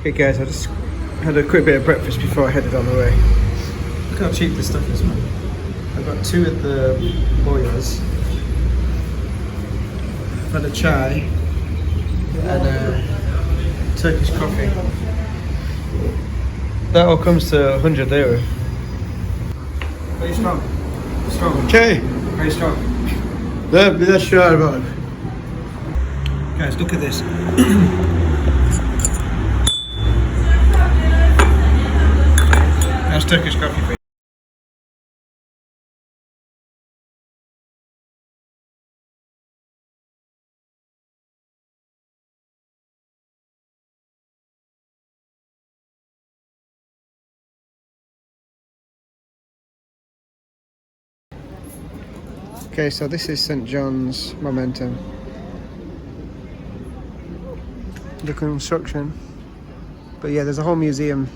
Okay guys, I just had a quick bit of breakfast before I headed on the way. Look how cheap this stuff is, man. I've got 2 at the boilers. I've had a chai and a Turkish coffee. That all comes to 100 euro. Very strong. Strong. Okay. Very strong. Bir de şöyle bak. Guys, look at this. That's Turkish coffee for you. Okay, so this is St. John's Momentum. The construction. But yeah, there's a whole museum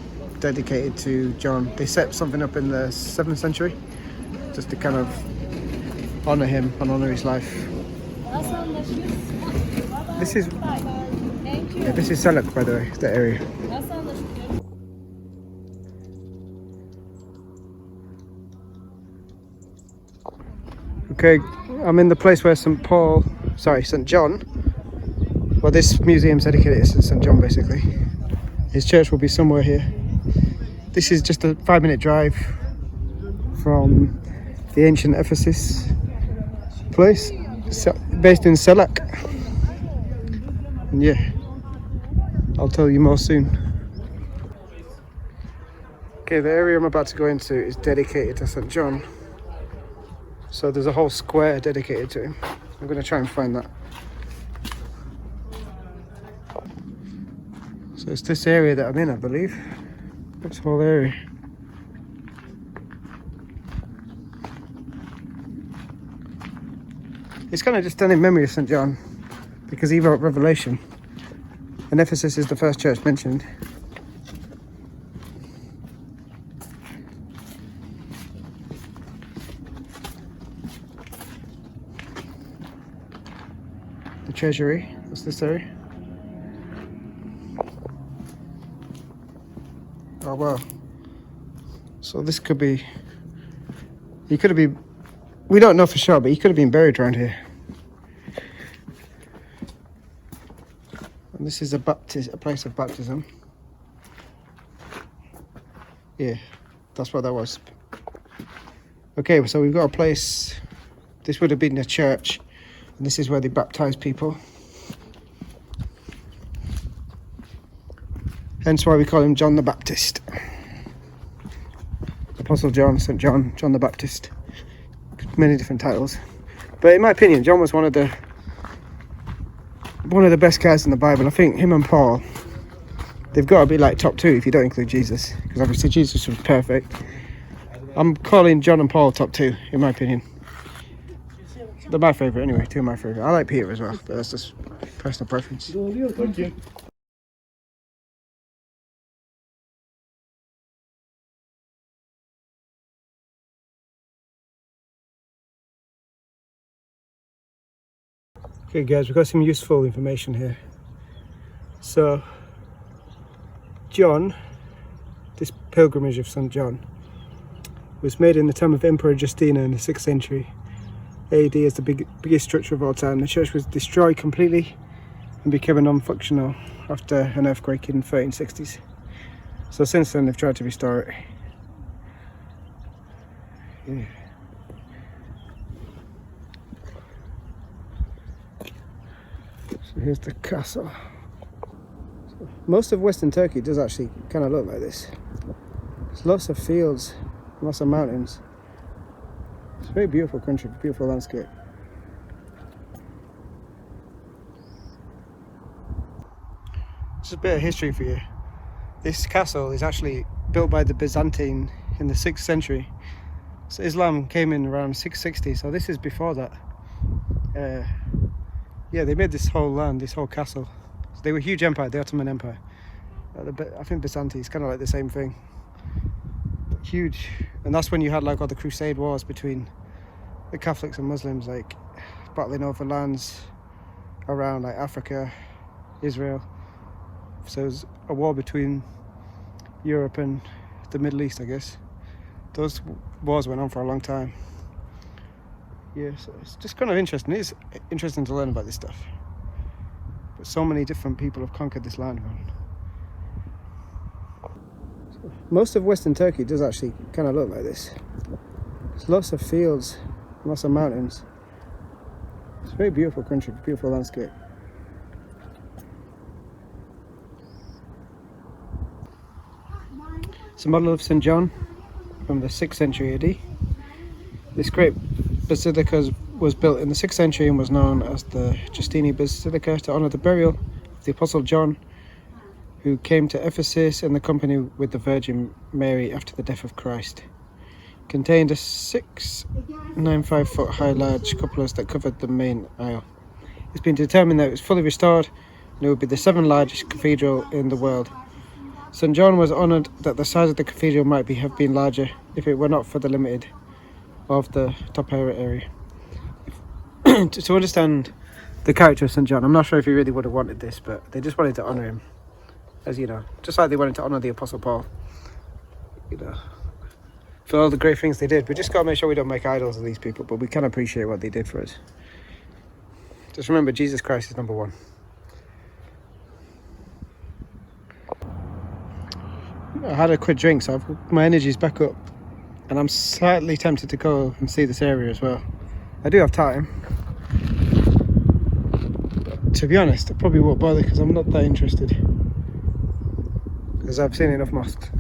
dedicated to John. They set something up in the 7th century just to kind of honour him and honour his life. This is SELCUK, by the way, the area. Okay, I'm in the place where St. John, well, this museum's dedicated to St. John basically. His church will be somewhere here. This is just a 5-minute drive from the ancient EPHESUS place, based in SELCUK. And yeah, I'll tell you more soon. Okay, the area I'm about to go into is dedicated to St. John. So there's a whole square dedicated to him. I'm going to try and find that. So it's this area that I'm in, I believe. This whole area. It's kind of just done in memory of St. John, because he wrote Revelation. And Ephesus is the first church mentioned. The treasury, what's this area? Oh wow. So this could be, he could have been, we don't know for sure, but he could have been buried around here. And this is a place of baptism. Yeah, that's what that was. Okay, so we've got a place, this would have been a church. And this is where they baptize people. Hence why we call him John the Baptist. Apostle John, St. John, John the Baptist. Many different titles. But in my opinion, John was one of the best guys in the Bible. I think him and Paul, they've got to be like top 2 if you don't include Jesus. Because obviously Jesus was perfect. I'm calling John and Paul top 2, in my opinion. They're my favourite anyway, 2 of my favourite. I like Peter as well, but that's just personal preference. Thank you. Okay guys, we've got some useful information here. So, John, this pilgrimage of St. John, was made in the time of Emperor Justina in the 6th century. AD is the biggest structure of all time. The church was destroyed completely and became non-functional after an earthquake in the 1360s. So since then they've tried to restore it. Yeah. So here's the castle. So most of Western Turkey does actually kind of look like this. There's lots of fields, lots of mountains. It's a very beautiful country, beautiful landscape. Just a bit of history for you. This castle is actually built by the Byzantine in the 6th century. So Islam came in around 660, so this is before that. Yeah, they made this whole land, this whole castle. So they were a huge empire, the Ottoman Empire. I think Byzantine is kind of like the same thing. Huge. And that's when you had like all the Crusade wars between the Catholics and Muslims, like battling over lands around like Africa, Israel. So it was a war between Europe and the Middle East, I guess. Those wars went on for a long time. Yeah, so it's just kind of interesting. It's interesting to learn about this stuff. But so many different people have conquered this land, man. So most of Western Turkey does actually kind of look like this. There's lots of fields, lots of mountains. It's a very beautiful country, beautiful landscape. It's a model of St. John from the 6th century AD. This great basilica was built in the 6th century and was known as the Justini Basilica to honour the burial of the Apostle John, who came to Ephesus in the company with the Virgin Mary after the death of Christ. It contained a 695 foot high large cupolas that covered the main aisle. It's been determined that it was fully restored and it would be the 7th largest cathedral in the world. St. John was honoured that the size of the cathedral might have been larger if it were not for the limited of the top area. To understand the character of St. John, I'm not sure if he really would have wanted this, but they just wanted to honour him, as you know, just like they wanted to honour the Apostle Paul, you know, for all the great things they did. We just got to make sure we don't make idols of these people, but we can appreciate what they did for us. Just remember, Jesus Christ is number one. I had a quick drink, so my energy's back up, and I'm slightly tempted to go and see this area as well. I do have time, but to be honest, I probably won't bother because I'm not that interested, because I've seen enough mosques.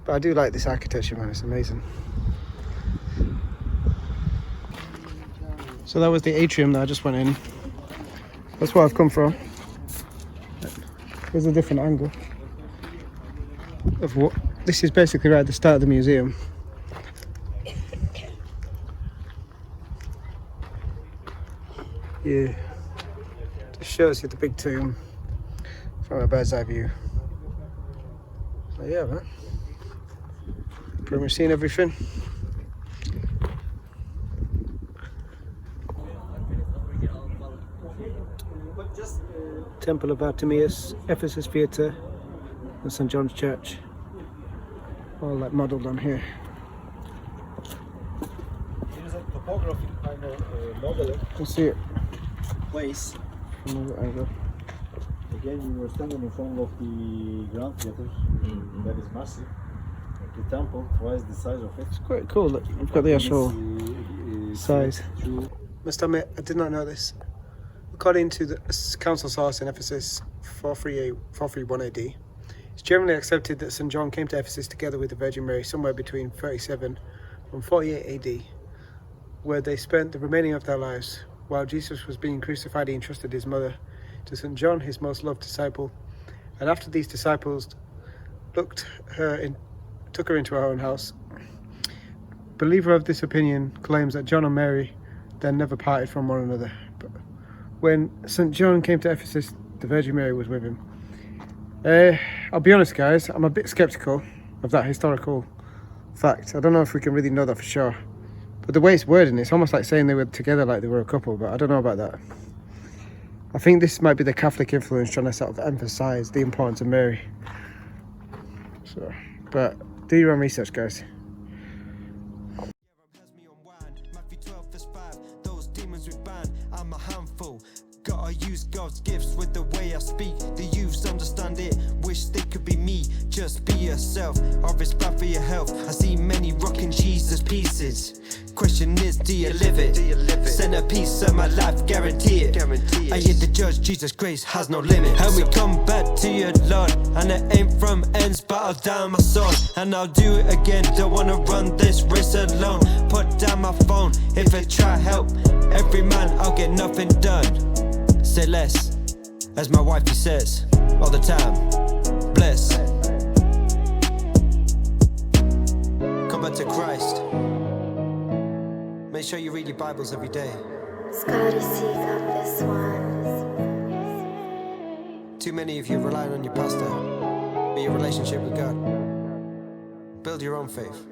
But I do like this architecture, man, it's amazing. So that was the atrium that I just went in. That's where I've come from. Here's a different angle of what this is. Basically right at the start of the museum. Yeah, just shows you the big tomb from a bird's eye view. So yeah, man, pretty much seen everything. Temple of Artemis, Ephesus Theatre, and St. John's Church, all like modelled on here. Here's a topographic kind of model. You can see it Place. from another angle. Again, we were standing in front of the Grand Theatre. That is massive. The temple, twice the size of it. It's quite cool. Look, we've got the actual size. True. Must admit, I did not know this. According to the council source in Ephesus 431 AD, it's generally accepted that St. John came to Ephesus together with the Virgin Mary somewhere between 37 and 48 AD, where they spent the remaining of their lives. While Jesus was being crucified, he entrusted his mother to St. John, his most loved disciple, and after these disciples took her into our own house. Believer of this opinion claims that John and Mary then never parted from one another. But when St. John came to Ephesus, the Virgin Mary was with him. I'll be honest, guys, I'm a bit skeptical of that historical fact. I don't know if we can really know that for sure. But the way it's worded, it's almost like saying they were together like they were a couple, but I don't know about that. I think this might be the Catholic influence trying to sort of emphasise the importance of Mary. So, but do your own research, guys. Mathew 12 verse 5, those demons we bind, I'm a handful. Gotta use God's gifts with the way I speak. The youths understand it, wish they could be me. Just be yourself, or it's bad for your health. I see many rocking Jesus pieces. Question is, do you live it? Centerpiece of my life, guarantee it. I hear the judge, Jesus' grace has no limit. And we come back to your Lord, and it ain't from ends, but I'll down my sword. And I'll do it again, don't wanna run this race alone. Put down my phone, if I try help every man, I'll get nothing done. Say less, as my wifey says all the time. Bless. Come back to Christ. Make sure you read your Bibles every day. Scotty C got this one. Too many of you relying on your pastor, but your relationship with God. Build your own faith.